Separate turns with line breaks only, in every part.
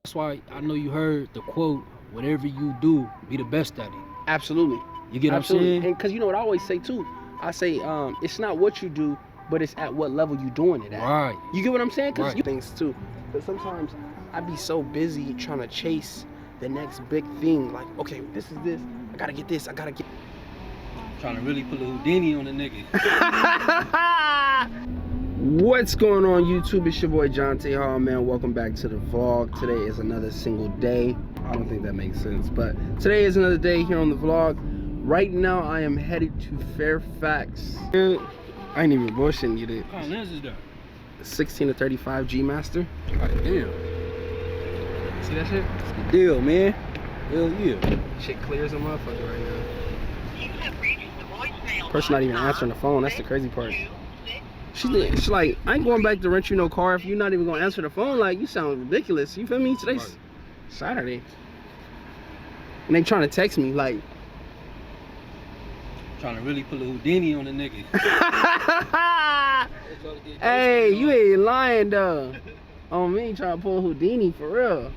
That's why I know you heard the quote, whatever you do, be the best at it.
Absolutely.
You get
Absolutely.
what I'm saying?
And because you know what I always say too, I say it's not what you do, but it's at what level you doing it at.
Right.
You get what I'm saying? Because
Right.
you things too. Because sometimes I be so busy trying to chase the next big thing. Like, okay, this is this. I gotta get this. I gotta get.
Trying to really put a Houdini on the nigga.
What's going on YouTube? It's your boy Jonte Hall, man. Welcome back to the vlog. Today is another single day. I don't think that makes sense, but today is another day here on the vlog. Right now I am headed to Fairfax. I ain't even bullshitting you, dude.
What kind of lens is that?
16 to 35 G Master.
God damn.
See that shit?
It's the deal, man. Hell yeah.
Shit clear as a motherfucker right now. Person not even answering the phone. That's the crazy part. She's like, I ain't going back to rent you no car if you're not even gonna answer the phone. Like, you sound ridiculous. You feel me? Today's
Right.
Saturday. And they trying to text me like,
Trying to really put a Houdini on the nigga.
hey, you ain't lying though. On me trying to pull Houdini for real.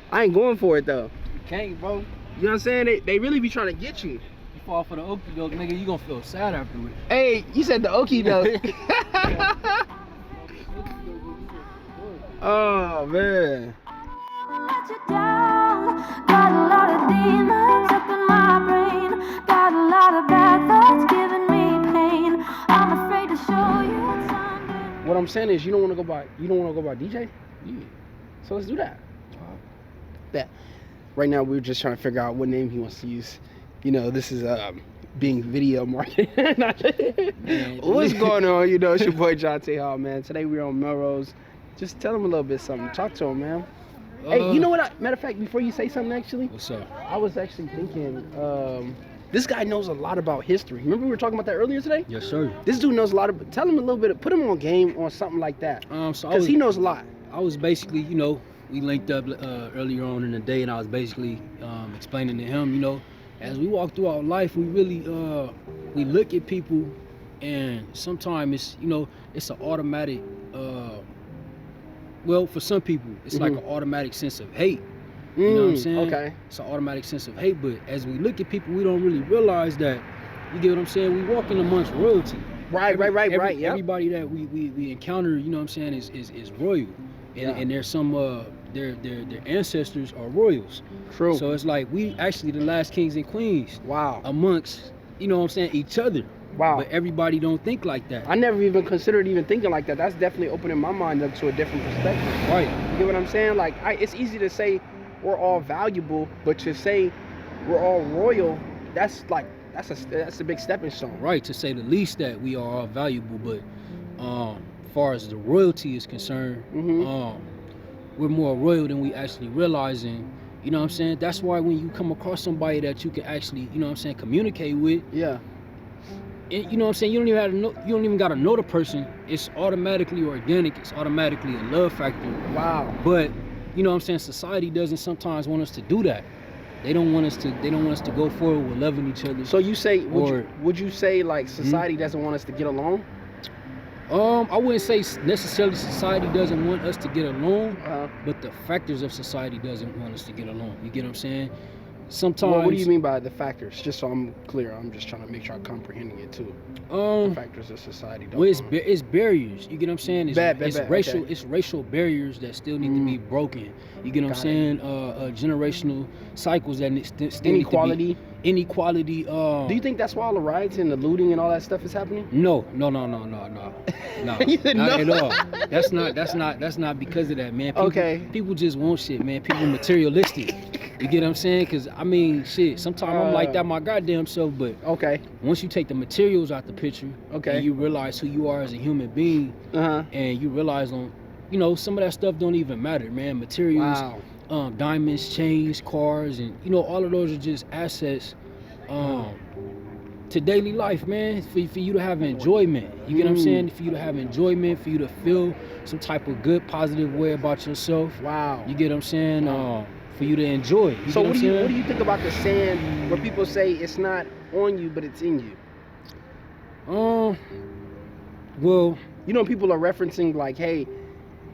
I ain't going for it though.
You can't, bro.
You know what I'm saying? They really be trying to get you.
You fall for the okie doke, nigga, you gonna feel sad afterwards.
Hey, you said the okie doke. Oh man.
Let you down. Got a lot of demons up in my brain. Got a lot of bad thoughts giving me pain. I'm afraid to show you something.
What I'm saying is you don't want to go by DJ?
Yeah.
So let's do that. That. Right now we're just trying to figure out what name he wants to use. You know, this is being video marketing. What's going on? You know, it's your boy Jonte Hall, man. Today we're on Melrose. Just tell him a little bit something. Talk to him, man. Hey, you know what? Matter of fact, before you say something, actually,
What's up?
I was actually thinking, this guy knows a lot about history. Remember we were talking about that earlier today?
Yes, sir.
This dude knows a lot of. Tell him a little bit. Put him on game on something like that,
So
because he knows a lot.
I was basically, you know, we linked up earlier on in the day, and I was basically explaining to him, you know, as we walk through our life, we really we look at people, and sometimes it's, you know, it's an automatic. Well, for some people, it's like an automatic sense of hate. You know what I'm saying?
Okay.
It's an automatic sense of hate, but as we look at people, we don't really realize that. You get what I'm saying? We walking amongst royalty.
Right. Yeah.
Everybody that we encounter, you know what I'm saying, is royal, and there's some their ancestors are royals.
True.
So it's like we actually the last kings and queens
Wow.
amongst, you know what I'm saying, each other.
Wow.
But everybody don't think like that.
I never even considered even thinking like that. That's definitely opening my mind up to a different perspective.
Right.
You get what I'm saying? Like, it's easy to say we're all valuable, but to say we're all royal, that's a big stepping stone.
Right. To say the least that we are all valuable, but far as the royalty is concerned, we're more royal than we actually realizing. You know what I'm saying? That's why when you come across somebody that you can actually, you know what I'm saying, communicate with,
Yeah.
you know what I'm saying, you don't even gotta know the person. It's automatically organic. It's automatically a love factor.
Wow.
But you know what I'm saying, society doesn't sometimes want us to do that. They don't want us to go forward with loving each other.
So you say, would you say like society doesn't want us to get along?
I wouldn't say necessarily society doesn't want us to get along, but the factors of society doesn't want us to get along. You get what I'm saying? Sometimes.
Well, what do you mean by the factors? Just so I'm clear, I'm just trying to make sure I'm comprehending it too. The factors of society don't.
Well, it's barriers. You get what I'm saying? It's racial.
Okay.
It's racial barriers that still need to be broken. You get what I'm saying? Generational cycles that still
Inequality.
Need to be. Inequality.
Do you think that's why all the riots and the looting and all that stuff is happening?
No.
You said
not
no?
at all. That's not because of that, man. People just want shit, man. People materialistic. You get what I'm saying? Cause I mean, shit. Sometimes I'm like that my goddamn self, but once you take the materials out the picture, and you realize who you are as a human being, and you realize you know, some of that stuff don't even matter, man. Materials.
Wow.
Diamonds, chains, cars, and you know, all of those are just assets to daily life, man. For you to have enjoyment. You get what I'm saying? For you to have enjoyment, for you to feel some type of good, positive way about yourself.
Wow.
You get what I'm saying? For you to enjoy.
So what do you think about the saying where people say it's not on you, but it's in you?
Well,
you know, people are referencing like, hey,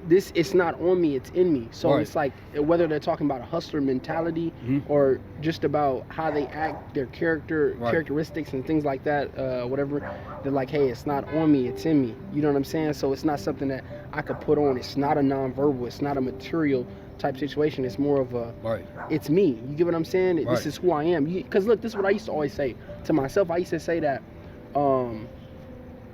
it's not on me, it's in me. So
Right.
it's like whether they're talking about a hustler mentality or just about how they act, their characteristics and things like that, whatever, they're like, hey, it's not on me, it's in me. You know what I'm saying? So it's not something that I could put on. It's not a nonverbal, it's not a material type situation. It's more of a it's me. You get what I'm saying? This is who I am. Because look, this is what I used to always say to myself. I used to say that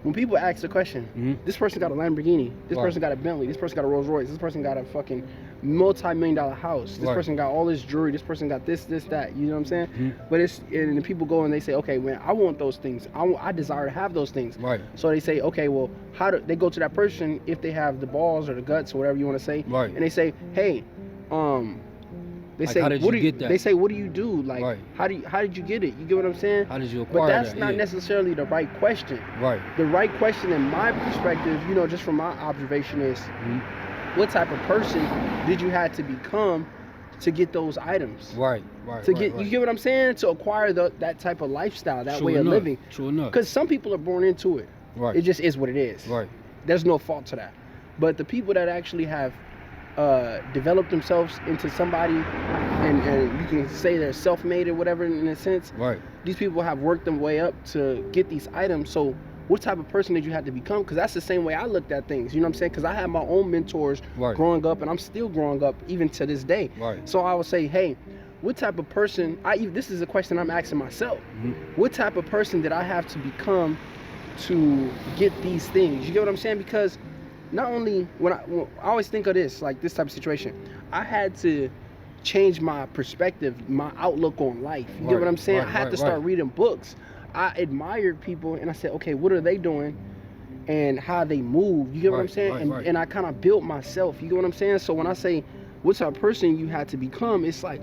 when people ask the question, this person got a Lamborghini, this person got a Bentley, this person got a Rolls Royce, this person got a fucking multi-million-dollar house, this person got all this jewelry, this person got this, that, you know what I'm saying? But and the people go and they say, okay, man, I want those things. I desire to have those things.
Right.
So they say, okay, well, how do they go to that person if they have the balls or the guts or whatever you want to say?
Right.
And they say, hey, they
Like,
say,
how did
what
you
do you
get that?
They say, what do you do? Like,
Right.
how did you get it? You get what I'm saying?
How did you acquire
But that's
that?
not
Yeah.
necessarily the right question.
Right.
The right question in my perspective, you know, just from my observation is, what type of person did you have to become to get those items?
Right.
You get what I'm saying? To acquire that type of lifestyle, that
True
way
enough.
of living.
True enough.
Because some people are born into it.
Right.
It just is what it is.
Right.
There's no fault to that. But the people that actually have developed themselves into somebody, and you can say they're self-made or whatever in a sense.
Right.
These people have worked their way up to get these items. So what type of person did you have to become? Because that's the same way I looked at things. You know what I'm saying? Because I had my own mentors growing up, and I'm still growing up even to this day.
Right.
So I would say, hey, what type of person? This is a question I'm asking myself. What type of person did I have to become to get these things? You get what I'm saying? Because not only when I always think of this, like this type of situation, I had to change my perspective, my outlook on life. You get what I'm saying? I had to start reading books. I admired people, and I said, okay, what are they doing and how they move? You get what I'm saying? And I kind of built myself. You get what I'm saying? So when I say what type of person you had to become, it's like,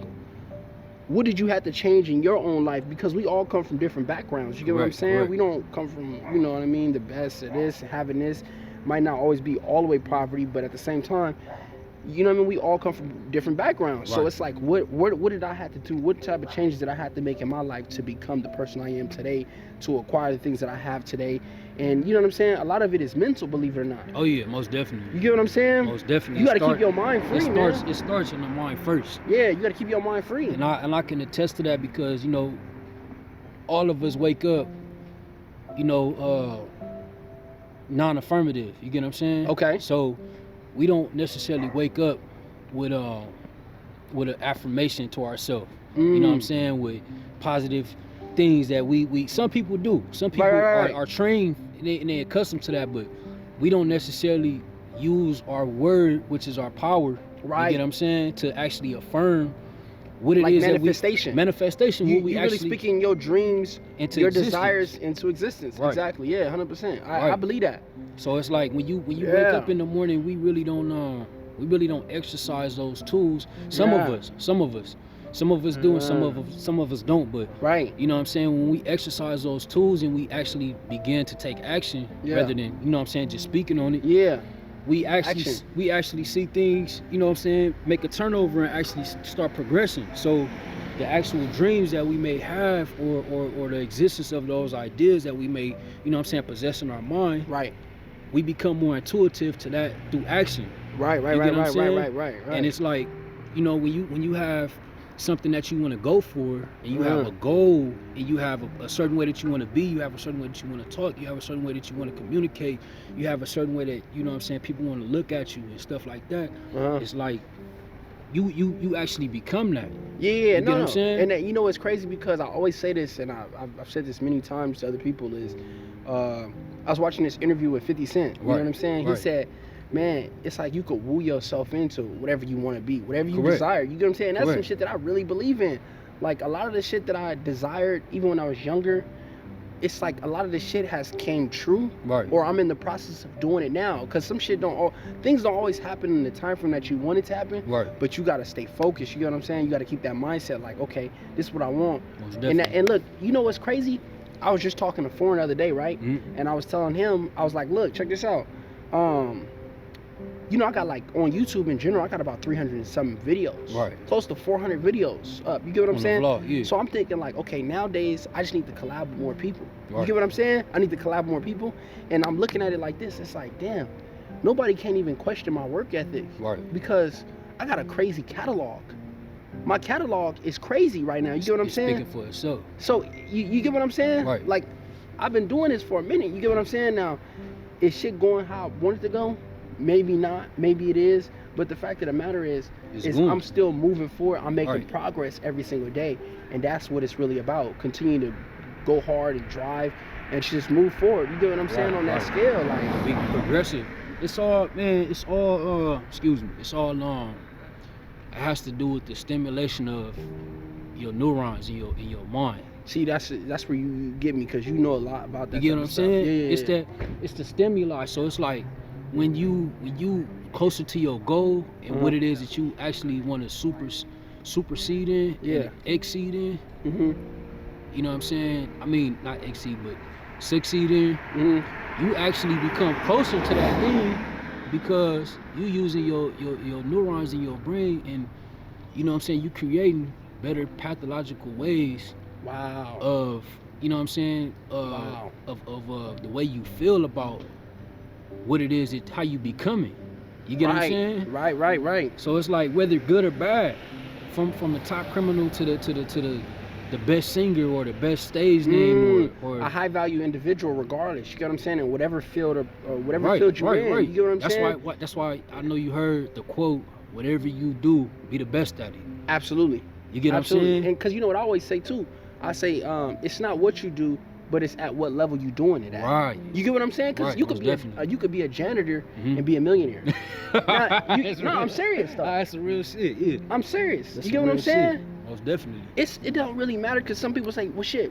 what did you have to change in your own life? Because we all come from different backgrounds. You get what I'm saying? We don't come from, you know what I mean, the best of this, having this. Might not always be all the way poverty, but at the same time, you know what I mean, we all come from different backgrounds. So it's like, what did I have to do? What type of changes did I have to make in my life to become the person I am today, to acquire the things that I have today? And you know what I'm saying? A lot of it is mental, believe it or not.
Oh yeah, most definitely.
You get what I'm saying?
Most definitely.
You got to keep your mind free, man.
It starts in the mind first.
Yeah, you got to keep your mind free.
And I can attest to that because, you know, all of us wake up, you know, non-affirmative. You get what I'm saying?
Okay.
So we don't necessarily wake up with an affirmation to ourselves. You know what I'm saying? With positive things that we some people do. Some people are trained and they're accustomed to that, but we don't necessarily use our word, which is our power.
Right.
You get what I'm saying? To actually affirm what it
like
is
manifestation.
Manifestation.
You
what we
really
actually
speaking your dreams,
into
your
existence.
desires into existence.
Right.
Exactly. Yeah, 100%. I believe that.
So it's like when you wake up in the morning, we really don't exercise those tools. Some of us do, and some of us don't. But you know what I'm saying, when we exercise those tools and we actually begin to take action rather than, you know what I'm saying, just speaking on it.
Yeah.
We actually see things, you know what I'm saying, make a turnover and actually start progressing. So the actual dreams that we may have or the existence of those ideas that we may, you know what I'm saying, possess in our mind, we become more intuitive to that through action. Right. And it's like, you know, when you have something that you want to go for, and you have a goal, and you have a certain way that you want to be, you have a certain way that you want to talk, you have a certain way that you want to communicate, you have a certain way that, you know what I'm saying, people want to look at you and stuff like that. It's like you actually become that.
Yeah,
you know what I'm saying?
And that, you know, it's crazy because I always say this, and I've said this many times to other people, is I was watching this interview with 50 Cent. You know what I'm saying? He said, man, it's like you could woo yourself into whatever you want to be, whatever you desire. You get what I'm saying? That's some shit that I really believe in. Like, a lot of the shit that I desired, even when I was younger, it's like a lot of the shit has came true, or I'm in the process of doing it now. Because some shit things don't always happen in the time frame that you want it to happen, but you got to stay focused. You get what I'm saying? You got to keep that mindset like, okay, this is what I want. And look, you know what's crazy? I was just talking to Foreign the other day, right? And I was telling him, I was like, look, check this out. You know, I got, like, on YouTube in general, I got about 300 and something videos. Close to 400 videos up. You get what I'm saying?
Vlog,
So I'm thinking, like, okay, nowadays, I just need to collab with more people. You get what I'm saying? I need to collab with more people. And I'm looking at it like this. It's like, damn, nobody can't even question my work ethic.
Right.
Because I got a crazy catalog. My catalog is crazy right now. You get what I'm saying?
Speaking for itself.
So you get what I'm saying?
Right.
Like, I've been doing this for a minute. You get what I'm saying? Now, is shit going how I want it to go? Maybe not. Maybe it is. But the fact of the matter is I'm still moving forward. I'm making progress every single day. And that's what it's really about. Continue to go hard and drive and just move forward. You get what I'm saying on that scale? Like,
be progressive. It's all, man, it's all, it's all, it has to do with the stimulation of your neurons in your mind.
See, that's where you get me, because you know a lot about that.
You get what I'm saying?
Yeah.
It's the stimuli. So it's like when you closer to your goal and what it is that you actually want to supersede in, and exceed in. You know what I'm saying? I mean, not exceed, but succeed in. You actually become closer to that thing because you using your neurons in your brain, and you know what I'm saying, you creating better pathological ways.
Wow.
Of, you know what I'm saying, of the way you feel about what it is, how you becoming. You get what I'm saying?
Right.
So it's like, whether good or bad, from the top criminal to the best singer or the best stage name or
a high value individual, regardless. You get what I'm saying? In whatever field or whatever field you're in. You get what I'm saying?
That's why I know you heard the quote, whatever you do, be the best at it.
Absolutely.
You get what I'm saying?
And because you know what I always say too? I say, it's not what you do, but it's at what level you doing it at.
Right.
You get what I'm saying? Because you could be a janitor and be a millionaire. I'm serious though.
That's the real shit. Yeah.
I'm serious.
That's
you get what I'm saying?
Shit. Most definitely.
It don't really matter, because some people say, well, shit,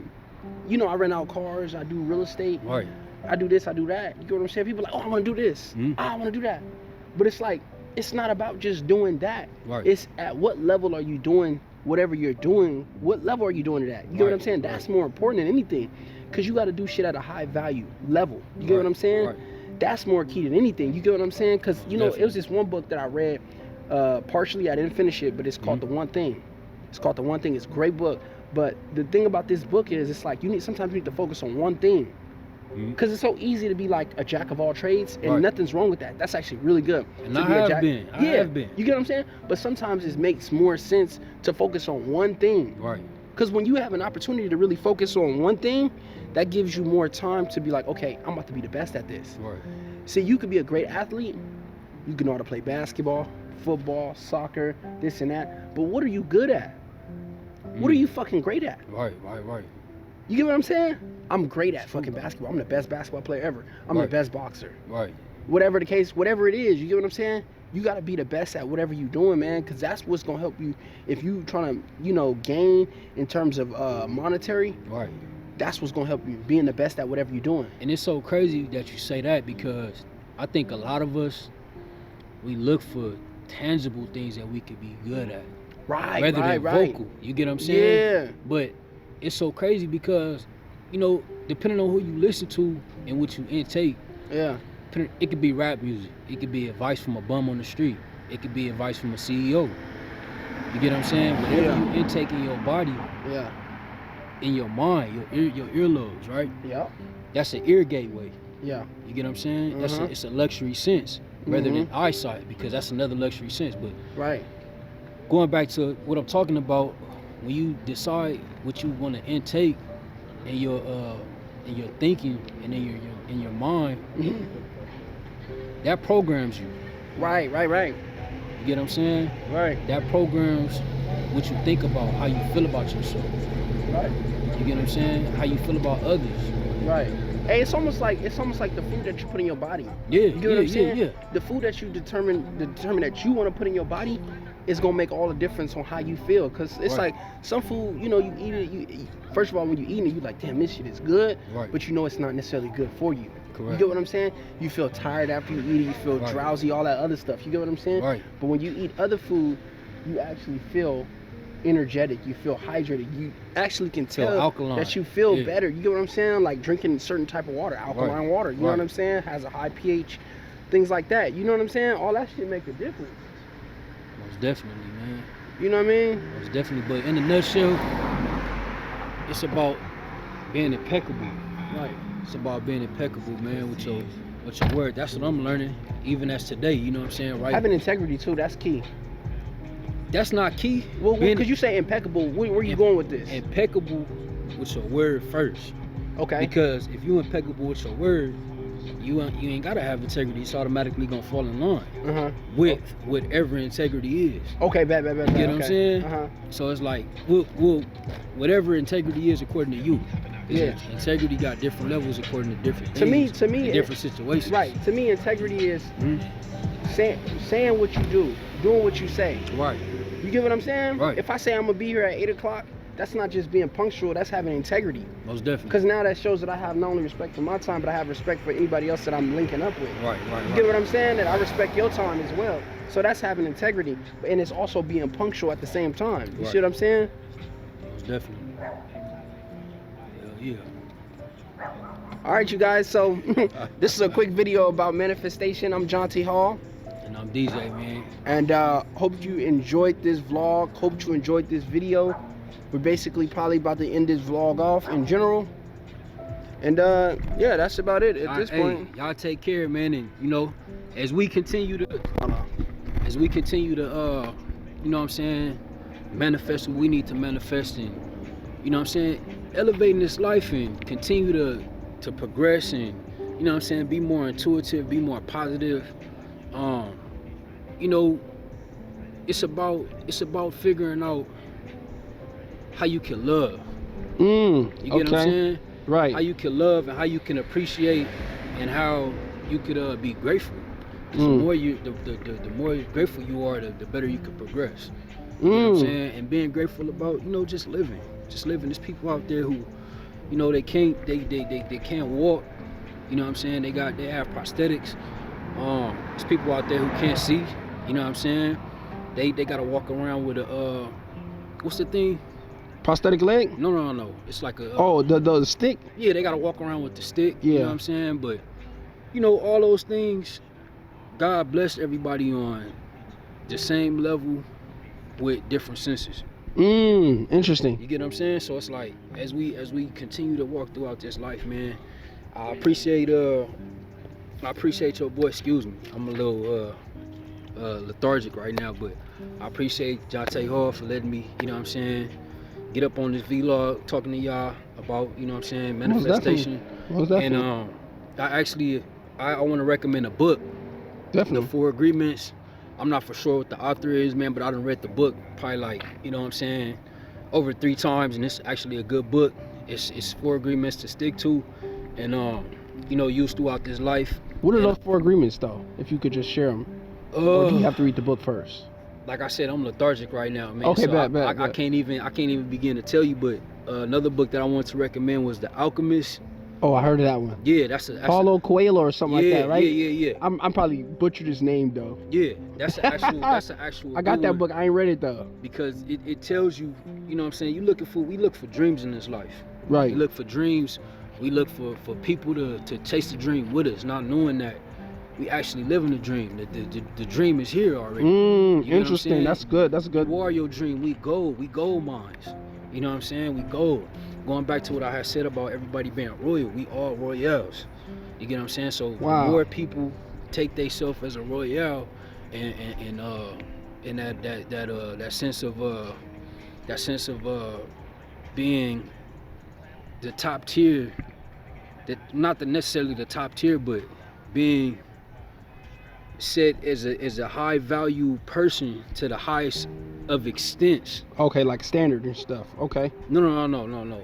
you know, I rent out cars, I do real estate,
right?
I do this, I do that. You get what I'm saying? People are like, oh, I want to do this. I want to do that. But it's like, it's not about just doing that.
Right.
It's at what level are you doing whatever you're doing, what level are you doing it at? You get what I'm saying? That's more important than anything, because you got to do shit at a high value level. You get what I'm saying?
Right.
That's more key than anything. You get what I'm saying? Because, you know, it was this one book that I read, partially, I didn't finish it, but it's called The One Thing. It's called The One Thing. It's a great book. But the thing about this book is, it's like, sometimes you need to focus on one thing. Because it's so easy to be like a jack of all trades, and nothing's wrong with that. That's actually really good.
And I have been.
You get what I'm saying? But sometimes it makes more sense to focus on one thing.
Right.
Because when you have an opportunity to really focus on one thing, that gives you more time to be like, okay, I'm about to be the best at this.
Right.
See, you could be a great athlete. You can know how to play basketball, football, soccer, this and that. But what are you good at? What are you fucking great at?
Right.
You get what I'm saying? I'm great at fucking basketball. I'm the best basketball player ever. I'm the best boxer.
Right.
Whatever the case, whatever it is, you get what I'm saying? You got to be the best at whatever you're doing, man, because that's what's going to help you. If you trying to, gain in terms of monetary,
right,
that's what's going to help you, being the best at whatever you're doing.
And it's so crazy that you say that, because I think a lot of us, we look for tangible things that we could be good at.
Right,
rather than vocal. You get what I'm saying?
Yeah.
But it's so crazy because, depending on who you listen to and what you intake, it could be rap music. It could be advice from a bum on the street. It could be advice from a CEO. You get what I'm saying? Whatever you intake in your body, in your mind, your earlobes, right?
Yeah.
That's an ear gateway.
Yeah.
You get what I'm saying? It's a luxury sense rather than eyesight, because that's another luxury sense. But going back to what I'm talking about, when you decide what you want to intake in your thinking and in your mind, that programs you.
Right.
You get what I'm saying?
Right.
That programs what you think about, how you feel about yourself.
Right.
You get what I'm saying? How you feel about others.
Right. Hey, it's almost like the food that you put in your body.
Yeah.
You get what I'm saying?
Yeah.
The food that you determine that you want to put in your body is gonna make all the difference on how you feel. Cause it's like some food, you eat it. First of all, when you eat it, you like, damn, this shit is good.
Right.
But it's not necessarily good for you.
Correct.
You get what I'm saying? You feel tired after you eat it. You feel drowsy, all that other stuff. You get what I'm saying?
Right.
But when you eat other food, you actually feel energetic. You feel hydrated. You actually can tell that you feel better. You get what I'm saying? Like drinking certain type of water, alkaline water. You know what I'm saying? Has a high pH, things like that. You know what I'm saying? All that shit make a difference.
Most definitely, man.
You know what I mean?
Most definitely. But in a nutshell, it's about being impeccable.
Right.
It's about being impeccable, man, with with your word. That's what I'm learning, even as today. You know what I'm saying, right?
Having integrity too. That's key.
That's not key.
Well, because you say impeccable. Where are you going with this?
Impeccable with your word first.
Okay.
Because if you impeccable with your word, you ain't gotta have integrity. It's automatically gonna fall in line with whatever integrity is.
Okay, bad.
You get what I'm saying? So it's like, we'll whatever integrity is according to you. Yeah. Integrity got different levels according to different things. To me, different situations.
Right. To me, integrity is saying what you do, doing what you say.
Right.
You get what I'm saying?
Right.
If I say I'm gonna be here at 8 o'clock, that's not just being punctual. That's having integrity.
Most definitely.
Because now that shows that I have not only respect for my time, but I have respect for anybody else that I'm linking up with.
Right.
You get what I'm saying? That I respect your time as well. So that's having integrity, and it's also being punctual at the same time. You see what I'm saying?
Most definitely. Yeah.
All right, you guys. So this is a quick video about manifestation. I'm John T. Hall.
And I'm DJ, man.
And hope you enjoyed this vlog. Hope you enjoyed this video. We're basically probably about to end this vlog off in general. And yeah, that's about it at this point.
Y'all take care, man. And you know, as we continue to you know what I'm saying, manifest what we need to manifest, and you know what I'm saying, elevating this life and continue to progress, and you know what I'm saying, be more intuitive, be more positive. You know, it's about figuring out how you can love. You get what I'm saying?
Right.
How you can love and how you can appreciate, and how you could be grateful. The more the more grateful you are, the better you can progress. You know what I'm saying? And being grateful about, you know, just living. There's people out there who, you know, they can't walk. You know what I'm saying? They have prosthetics. There's people out there who can't see. You know what I'm saying? They gotta walk around with a what's the thing?
Prosthetic leg?
No. It's like a
the stick?
Yeah, they gotta walk around with the stick. You know what I'm saying? But you know, all those things, God bless everybody on the same level with different senses.
Interesting.
You get what I'm saying? So it's like, as we continue to walk throughout this life, man, I appreciate your boy. Excuse me, I'm a little lethargic right now, but I appreciate Jonte Hall for letting me, you know what I'm saying, get up on this vlog talking to y'all about, you know what I'm saying, manifestation.
Most definitely.
And I want to recommend a book.
Definitely.
The 4 Agreements. I'm not for sure what the author is, man, but I done read the book probably, like, you know what I'm saying, over 3 times, and it's actually a good book. It's 4 agreements to stick to, and you know, use throughout this life.
What are those 4 agreements, though? If you could just share them, or do you have to read the book first?
Like I said, I'm lethargic right now, man.
Okay,
so I can't even begin to tell you. But another book that I want to recommend was The Alchemist.
Oh, I heard of that one.
Yeah, that's
Paulo Coelho or something like that, right?
Yeah.
I'm probably butchered his name though.
Yeah, that's an actual.
I got that book. I ain't read it though.
Because it tells you, you know what I'm saying. We look for dreams in this life.
Right.
We look for dreams. We look for people to chase the dream with us, not knowing that we actually living the dream. The dream is here already.
Interesting. That's good.
You are your dream. We gold mines. You know what I'm saying? We gold. Going back to what I had said about everybody being royal, we all royals. You get what I'm saying? So the more people take themselves as a royale, and that sense of being the top tier, that not necessarily the top tier, but being set as a high value person to the highest of extents.
Okay, like standard and stuff. Okay.
No.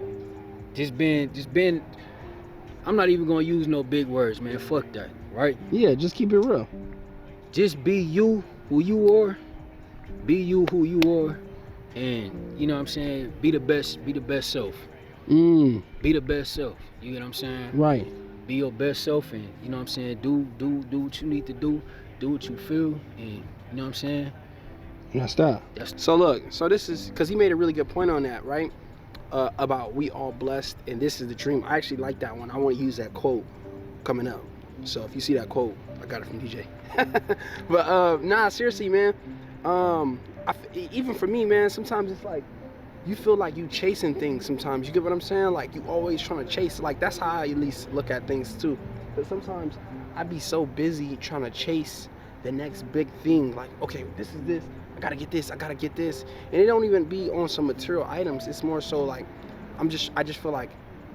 Just being. I'm not even gonna use no big words, man. Fuck that, right?
Yeah, just keep it real.
Just be you, who you are. Be you, who you are, and you know what I'm saying. Be the best self. Be the best self. You get what I'm saying?
Right.
Be your best self, and you know what I'm saying. Do what you need to do. Do what you feel, and you know what I'm saying.
That's that. So look, so this is because he made a really good point on that, right? About we all blessed, and this is the dream. I actually like that one. I want to use that quote coming up. So if you see that quote, I got it from DJ. But nah, seriously, man. Even for me, man, sometimes it's like you feel like you chasing things. Sometimes you get what I'm saying. Like you always trying to chase. Like that's how I at least look at things too. But sometimes I'd be so busy trying to chase the next big thing. Like, okay, this is this. I gotta get this. I gotta get this. And it don't even be on some material items. It's more so like, I just feel like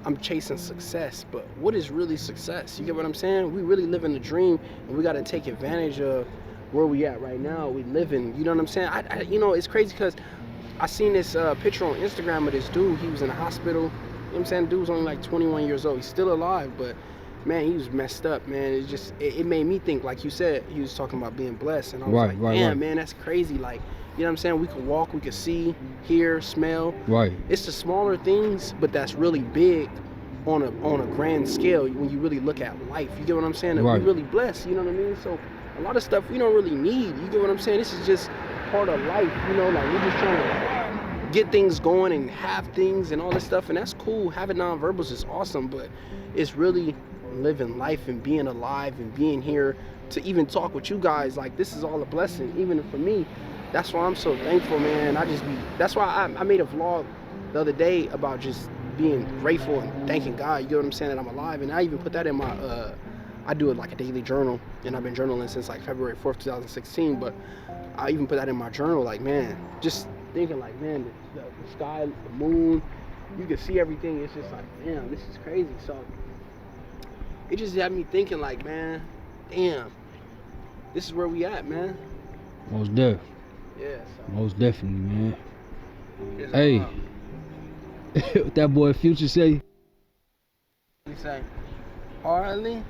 I'm chasing success. But what is really success? You get what I'm saying? We really live in a dream, and we gotta take advantage of where we at right now. We living. You know what I'm saying? You know, it's crazy because I seen this picture on Instagram of this dude. He was in the hospital. You know what I'm saying? Dude was only like 21 years old. He's still alive, but man, he was messed up, man. It made me think, like you said, he was talking about being blessed, and I was like, damn, man, that's crazy. Like, you know what I'm saying? We could walk, we could see, hear, smell.
Right.
It's the smaller things, but that's really big on a grand scale when you really look at life. You get what I'm saying?
Right.
We're really blessed, you know what I mean? So a lot of stuff we don't really need. You get what I'm saying? This is just part of life, you know, like we're just trying to get things going and have things and all this stuff, and that's cool. Having nonverbals is awesome, but it's really living life and being alive and being here to even talk with you guys. Like, this is all a blessing, even for me. That's why I'm so thankful, man. That's why I made a vlog the other day about just being grateful and thanking God. You get what I'm saying? That I'm alive, and I even put that in my I do it like a daily journal, and I've been journaling since like February 4th, 2016. But I even put that in my journal, like, man, just thinking like, man, the sky, the moon, you can see everything. It's just like, damn, this is crazy. So it just had me thinking like, man, damn, this is where we at, man.
Most def.
Yeah. So.
Most definitely, man. Hey, what that boy Future say?
He say, Harley.